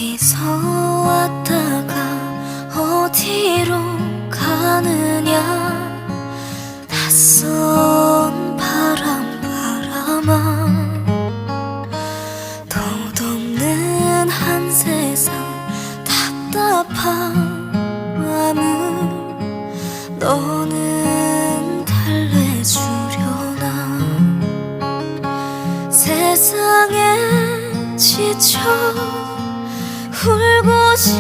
어디서 왔다가 어디로 가느냐. 낯선 바람아 덧없는 한 세상 답답한 마음을 너는 달래주려나. 세상에 지쳐 울고 싶